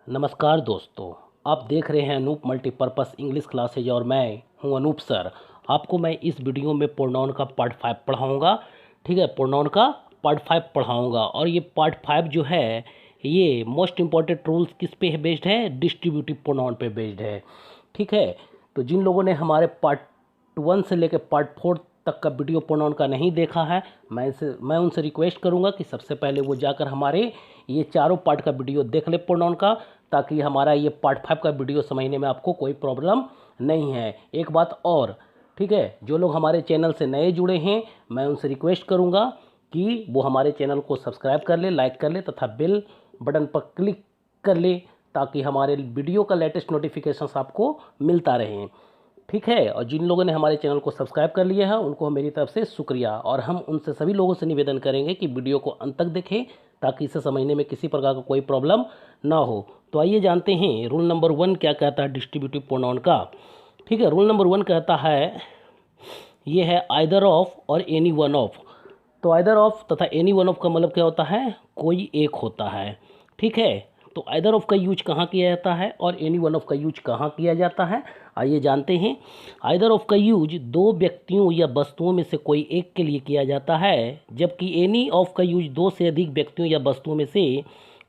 नमस्कार दोस्तों, आप देख रहे हैं अनूप मल्टीपर्पस इंग्लिश क्लासेज और मैं हूं अनूप सर। आपको मैं इस वीडियो में प्रोनाउन का पार्ट 5 पढ़ाऊंगा। ठीक है, प्रोनाउन का पार्ट 5 पढ़ाऊंगा और ये पार्ट 5 जो है ये मोस्ट इम्पॉर्टेंट रूल्स किस पे बेस्ड है? डिस्ट्रीब्यूटिव प्रोनाउन पे बेस्ड है। ठीक है, तो जिन लोगों ने हमारे पार्ट 1 से लेकर पार्ट 4 तक का वीडियो प्रोनाउन का नहीं देखा है, मैं उनसे रिक्वेस्ट करूंगा कि सबसे पहले वो जाकर हमारे ये चारों पार्ट का वीडियो देख ले प्रोनाउन का, ताकि हमारा ये पार्ट 5 का वीडियो समझने में आपको कोई प्रॉब्लम नहीं है। एक बात और, ठीक है, जो लोग हमारे चैनल से नए जुड़े हैं मैं उनसे रिक्वेस्ट करूंगा कि वो हमारे चैनल को सब्सक्राइब कर ले, लाइक कर ले तथा बेल बटन पर क्लिक कर ले, ताकि हमारे वीडियो का लेटेस्ट नोटिफिकेशंस आपको मिलता रहे। ठीक है, और जिन लोगों ने हमारे चैनल को सब्सक्राइब कर लिया है उनको मेरी तरफ से शुक्रिया, और हम उनसे सभी लोगों से निवेदन करेंगे कि वीडियो को अंत तक देखें ताकि इसे समझने में किसी प्रकार का कोई प्रॉब्लम ना हो। तो आइए जानते हैं रूल नंबर 1 क्या कहता है डिस्ट्रीब्यूटिव प्रोनाउन का। ठीक है, रूल नंबर 1 कहता है ये है आइदर ऑफ और एनी वन ऑफ। तो आइदर ऑफ तथा एनी वन ऑफ का मतलब क्या होता है? कोई एक होता है। ठीक है, तो आइदर ऑफ का यूज कहाँ किया जाता है और एनी वन ऑफ का यूज कहाँ किया जाता है, आइए जानते हैं। आइदर ऑफ का यूज दो व्यक्तियों या वस्तुओं में से कोई एक के लिए किया जाता है, जबकि एनी ऑफ का यूज दो से अधिक व्यक्तियों या वस्तुओं में से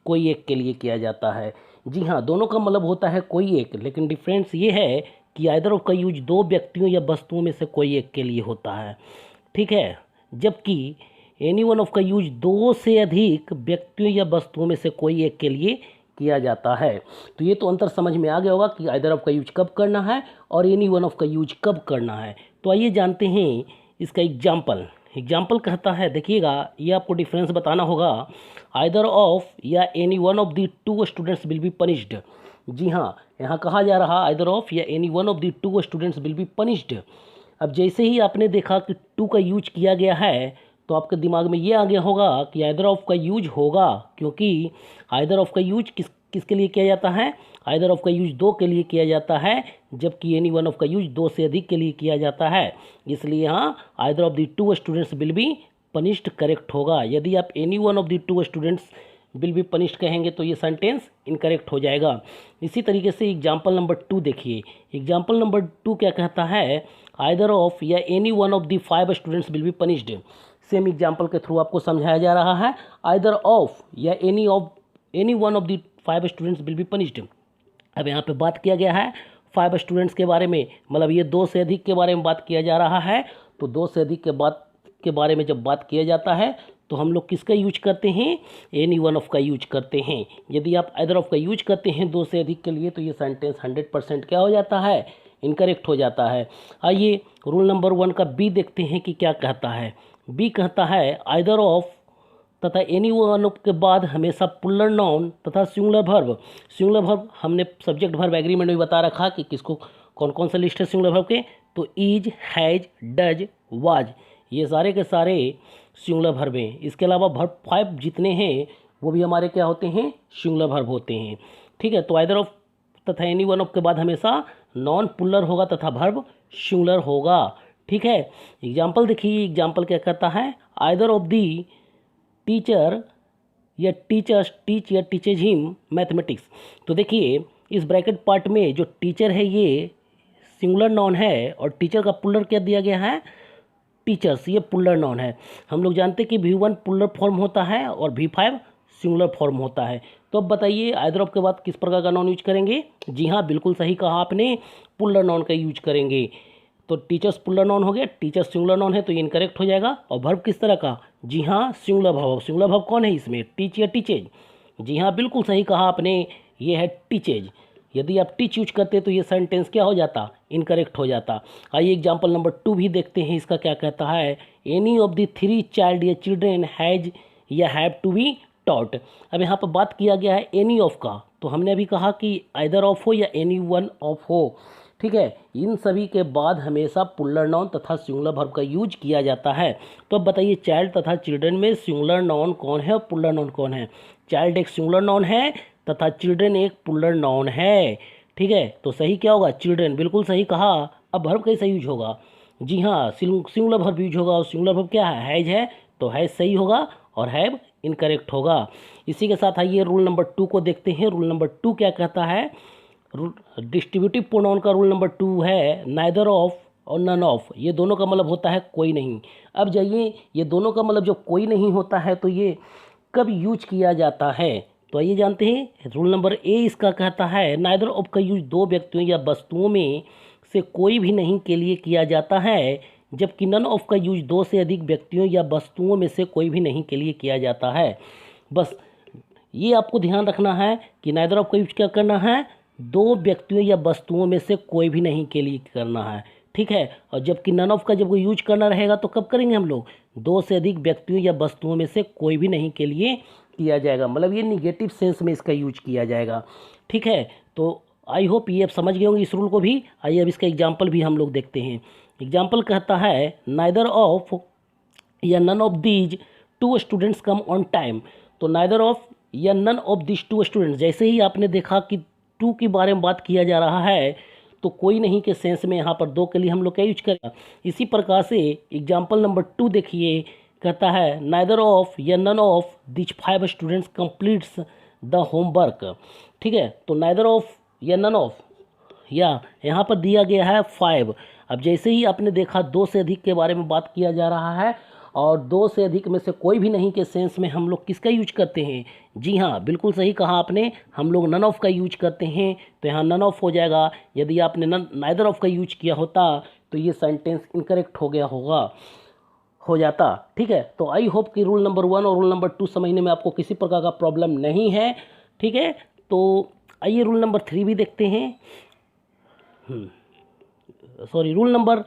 कोई एक के लिए किया जाता है। जी हाँ, दोनों का मतलब होता है कोई एक, लेकिन डिफरेंस ये है कि आइदर ऑफ का यूज दो व्यक्तियों या वस्तुओं में से कोई एक के लिए होता है। ठीक है, जबकि एनी वन ऑफ का यूज दो से अधिक व्यक्तियों या वस्तुओं में से कोई एक के लिए किया जाता है। तो ये तो अंतर समझ में आ गया होगा कि आइदर ऑफ का यूज कब करना है और एनी वन ऑफ का यूज कब करना है। तो आइए जानते हैं इसका एग्जाम्पल कहता है, देखिएगा ये आपको डिफरेंस बताना होगा। आइदर ऑफ या any one of the two students will be punished. जी हाँ, यहाँ कहा जा रहा आइदर ऑफ या any one of the two students will be punished. अब जैसे ही आपने देखा कि टू का यूज किया गया है तो आपके दिमाग में ये आ गया होगा कि आइदर ऑफ का यूज होगा, क्योंकि आइदर ऑफ का यूज किसके लिए किया जाता है? आइदर ऑफ का यूज दो के लिए किया जाता है, जबकि एनी वन ऑफ का यूज दो से अधिक के लिए किया जाता है। इसलिए यहाँ either of the two students will be punished correct होगा। यदि आप any one of the two students will be punished कहेंगे तो ये सेंटेंस इनकरेक्ट हो जाएगा। इसी तरीके से एग्जाम्पल नंबर 2 देखिए। एग्जाम्पल नंबर 2 क्या कहता है? आइदर ऑफ या any one of the 5 students will be punished. Same example के थ्रू आपको समझाया जा रहा है। आइदर ऑफ या any one of the 5 students will be punished. अब यहाँ पे बात किया गया है 5 स्टूडेंट्स के बारे में, मतलब ये दो से अधिक के बारे में बात किया जा रहा है। तो दो से अधिक के बारे में जब बात किया जाता है तो हम लोग किसका यूज करते हैं? एनी वन ऑफ का यूज करते हैं। यदि आप आइदर ऑफ का यूज करते हैं दो से अधिक के लिए तो ये सेंटेंस 100% क्या हो जाता है? इनकरेक्ट हो जाता है। आइए रूल नंबर 1 का बी देखते हैं कि क्या कहता है। बी कहता है आइदर ऑफ तथा एनी वन ऑफ के बाद हमेशा पुल्लर नाउन तथा सिंगुलर वर्ब। सिंगुलर वर्ब हमने सब्जेक्ट वर्ब एग्रीमेंट में बता रखा कि किसको कौन कौन सा लिस्ट है सिंगुलर वर्ब के। तो इज, हैज, डज, वाज, ये सारे के सारे सिंगुलर वर्ब हैं। इसके अलावा वर्ब 5 जितने हैं वो भी हमारे क्या होते हैं? सिंगुलर वर्ब होते हैं। ठीक है, तो आइदर ऑफ तथा एनी वन ऑफ के बाद हमेशा नॉन पुल्लर होगा तथा वर्ब सिंगुलर होगा। ठीक है, एग्जाम्पल देखिए। एग्जाम्पल क्या कहता है? आइदर ऑफ दी टीचर या टीचर्स टीच या टीचेज हिम मैथमेटिक्स। तो देखिए इस ब्रैकेट पार्ट में जो टीचर है ये सिंगुलर नाउन है और टीचर का पुल्लर क्या दिया गया है? टीचर्स, ये पुल्लर नाउन है। हम लोग जानते हैं कि V1 पुल्लर फॉर्म होता है और V5 सिंगुलर फॉर्म होता है। तो अब बताइए आइदर ऑफ के बाद किस प्रकार का नाउन यूज करेंगे? जी हाँ, बिल्कुल सही कहा आपने, पुल्लर नाउन का यूज करेंगे। तो टीचर्स पुल्लर नाउन हो गया, टीचर्स सिंगुलर नाउन है तो ये इनकरेक्ट हो जाएगा। और वर्ब किस तरह का? जी हाँ, सिंगुलर वर्ब। सिंगुलर वर्ब कौन है इसमें? टीच या टीचेज। जी हाँ, बिल्कुल सही कहा आपने, ये है टीचेज। यदि आप टीच यूज करते तो ये सेंटेंस क्या हो जाता? इनकरेक्ट हो जाता। आइए एग्जाम्पल नंबर 2 भी देखते हैं, इसका क्या कहता है। एनी ऑफ द 3 चाइल्ड या चिल्ड्रेन हैज या हैव टू बी टॉट। अब यहाँ पर बात किया गया है एनी ऑफ का, तो हमने अभी कहा कि आइदर ऑफ हो या एनी वन ऑफ हो। ठीक है, इन सभी के बाद हमेशा पुल्लर नाउन तथा सिंगुलर वर्ब का यूज किया जाता है। तो अब बताइए चाइल्ड तथा चिल्ड्रेन में सिंगुलर नाउन कौन है और पुल्लर नाउन कौन है? चाइल्ड एक सिंगुलर नाउन है तथा चिल्ड्रेन एक पुल्लर नाउन है। ठीक है, तो सही क्या होगा? चिल्ड्रेन, बिल्कुल सही कहा। अब वर्ब कैसा यूज होगा? जी हाँ, सिंगुलर वर्ब यूज होगा और सिंगुलर वर्ब क्या है? हैज है, तो हैज सही होगा और हैव इनकरेक्ट होगा। इसी के साथ आइए रूल नंबर 2 को देखते हैं। रूल नंबर 2 क्या कहता है? डिस्ट्रीब्यूटिव प्रोनाउन का रूल नंबर 2 है नाइदर ऑफ और नन ऑफ। ये दोनों का मतलब होता है कोई नहीं। अब जाइए, ये दोनों का मतलब जब कोई नहीं होता है तो ये कब यूज किया जाता है? तो आइए जानते हैं। रूल नंबर ए इसका कहता है नाइदर ऑफ का यूज दो व्यक्तियों या वस्तुओं में से कोई भी नहीं के लिए किया जाता है, जबकि नन ऑफ का यूज दो से अधिक व्यक्तियों या वस्तुओं में से कोई भी नहीं के लिए किया जाता है। बस ये आपको ध्यान रखना है कि नाइदर ऑफ का यूज क्या करना है? दो व्यक्तियों या वस्तुओं में से कोई भी नहीं के लिए करना है, ठीक है। और जबकि नन ऑफ का जब यूज करना रहेगा तो कब करेंगे हम लोग? दो से अधिक व्यक्तियों या वस्तुओं में से कोई भी नहीं के लिए किया जाएगा, मतलब ये निगेटिव सेंस में इसका यूज किया जाएगा, ठीक है। तो आई होप ये आप समझ गए होंगे इस रूल को भी। आइए अब इसका एग्जाम्पल भी हम लोग देखते हैं। एग्जाम्पल कहता है नाइदर ऑफ या none of these two students come on time. तो नाइदर ऑफ या none of this two students, जैसे ही आपने देखा कि टू के बारे में बात किया जा रहा है तो कोई नहीं के सेंस में यहाँ पर दो के लिए हम लोग क्या यूज करें। इसी प्रकार से एग्जाम्पल नंबर 2 देखिए, कहता है नाइदर ऑफ या none of this 5 students completes the homework, ठीक है। तो नाइदर ऑफ या नन ऑफ, या यहाँ पर दिया गया है 5। अब जैसे ही आपने देखा दो से अधिक के बारे में बात किया जा रहा है और दो से अधिक में से कोई भी नहीं के सेंस में हम लोग किसका यूज करते हैं? जी हाँ, बिल्कुल सही कहा आपने, हम लोग नन ऑफ का यूज करते हैं। तो यहाँ नन ऑफ हो जाएगा। यदि आपने नाइदर ऑफ का यूज किया होता तो ये सेंटेंस इनकरेक्ट हो जाता, ठीक है। तो आई होप कि रूल नंबर 1 और रूल नंबर 2 समझने में आपको किसी प्रकार का प्रॉब्लम नहीं है, ठीक है। तो आइए रूल नंबर 3 भी देखते हैं। सॉरी, रूल नंबर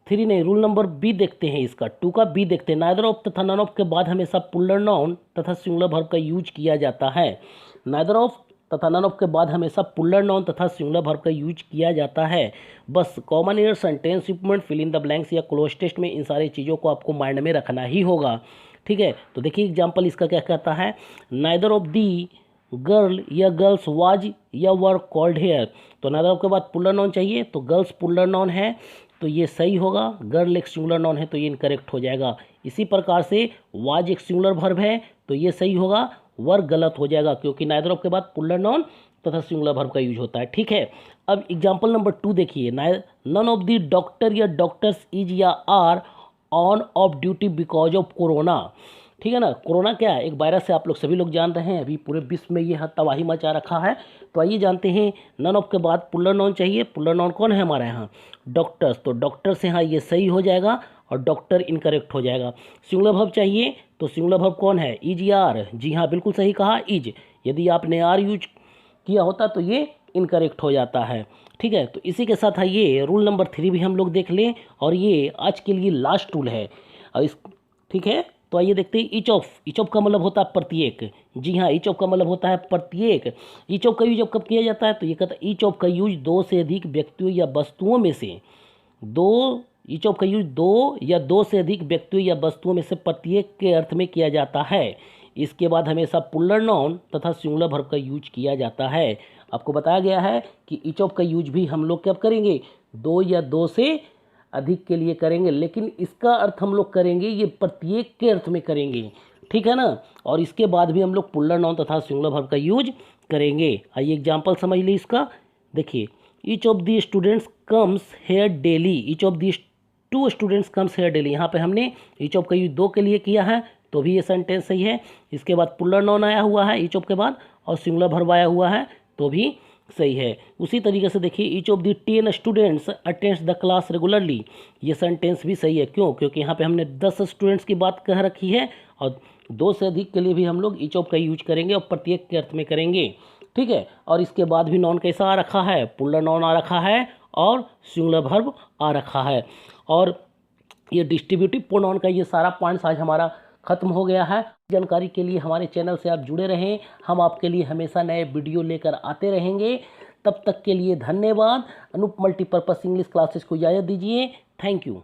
3 नहीं, रूल नंबर बी देखते हैं। इसका 2 का बी देखते हैं। नाइदर ऑफ तथा नन ऑफ के बाद हमेशा प्लूरल नाउन तथा सिंगुलर वर्ब का यूज किया जाता है। नाइदर ऑफ तथा नन ऑफ के बाद हमेशा प्लूरल नाउन तथा सिंगुलर वर्ब का यूज किया जाता है। बस common error, sentence improvement, fill in the blanks या क्लोज टेस्ट में इन सारी चीज़ों को आपको माइंड में रखना ही होगा, ठीक है। तो देखिए एग्जाम्पल इसका क्या कहता है। नाइदर ऑफ दी गर्ल या गर्ल्स वाज या वर कॉल्ड हेयर। तो नाइदर ऑफ के बाद प्लूरल नाउन चाहिए, तो गर्ल्स प्लूरल नाउन है तो ये सही होगा। गर्ल एक सिंगुलर नाउन है तो ये इनकरेक्ट हो जाएगा। इसी प्रकार से वाज एक सिंगुलर वर्ब है तो ये सही होगा। वर गलत हो जाएगा क्योंकि नाइदर ऑफ के बाद प्लूरल नाउन तथा सिंगुलर वर्ब का यूज होता है, ठीक है। अब एग्जाम्पल नंबर 2 देखिए। नन ऑफ द डॉक्टर या डॉक्टर्स इज या are on off duty because of corona, ठीक है ना। कोरोना क्या है? एक वायरस है, आप लोग सभी लोग जान रहे हैं। अभी पूरे विश्व में ये तबाही मचा रखा है। तो आइए जानते हैं, नन ऑफ के बाद प्लूरल नाउन चाहिए। प्लूरल नाउन कौन है हमारे यहाँ? डॉक्टर्स। तो डॉक्टर से यहाँ ये सही हो जाएगा और डॉक्टर इनकरेक्ट हो जाएगा। सिंगुलर वर्ब चाहिए तो सिंगुलर वर्ब कौन है? इज या आर। जी हाँ, बिल्कुल सही कहा, इज। यदि आपने आर यूज किया होता तो ये इनकरेक्ट हो जाता है, ठीक है। तो इसी के साथ आइए रूल नंबर 3 भी हम लोग देख लें और ये आज के लिए लास्ट रूल है और इस, ठीक है। तो आइए देखते हैं ईच ऑफ का मतलब होता है प्रत्येक। जी हाँ, ईच ऑफ का मतलब होता है प्रत्येक। ईच ऑफ का यूज कब किया जाता है? तो ये कहता है ईच ऑफ का यूज दो से अधिक व्यक्तियों या वस्तुओं में से ईच ऑफ का यूज दो या दो से अधिक व्यक्तियों या वस्तुओं में से प्रत्येक के अर्थ में किया जाता है। इसके बाद हमेशा प्लूरल नाउन तथा सिंगुलर वर्ब का यूज किया जाता है। आपको बताया गया है कि ईच ऑफ का यूज भी हम लोग कब करेंगे? दो या दो से अधिक के लिए करेंगे, लेकिन इसका अर्थ हम लोग करेंगे ये प्रत्येक के अर्थ में करेंगे, ठीक है ना। और इसके बाद भी हम लोग प्लूरल नाउन तथा सिंगुलर वर्ब का यूज करेंगे। आइए एग्जाम्पल समझ लीजिए इसका। देखिए, each of the students comes here daily. Each of the 2 students comes here daily. यहाँ पे हमने ईच ऑफ का यूज दो के लिए किया है तो भी ये सेंटेंस सही है। इसके बाद प्लूरल नाउन आया हुआ है ईच ऑफ के बाद और सिंगुलर वर्ब आया हुआ है तो भी सही है। उसी तरीके से देखिए, each of the 10 students attends the class regularly. ये सेंटेंस भी सही है। क्यों? क्योंकि यहाँ पे हमने 10 स्टूडेंट्स की बात कह रखी है और दो से अधिक के लिए भी हम लोग ईच ऑफ का यूज करेंगे और प्रत्येक के अर्थ में करेंगे, ठीक है। और इसके बाद भी नाउन कैसा आ रखा है? प्लूरल नाउन आ रखा है और सिंगुलर वर्ब आ रखा है। और ये डिस्ट्रीब्यूटिव प्रोनाउन का ये सारा पॉइंट्स आज हमारा खत्म हो गया है। जानकारी के लिए हमारे चैनल से आप जुड़े रहें, हम आपके लिए हमेशा नए वीडियो लेकर आते रहेंगे। तब तक के लिए धन्यवाद। अनूप मल्टीपर्पस इंग्लिश क्लासेस को इजाज़त दीजिए। Thank you.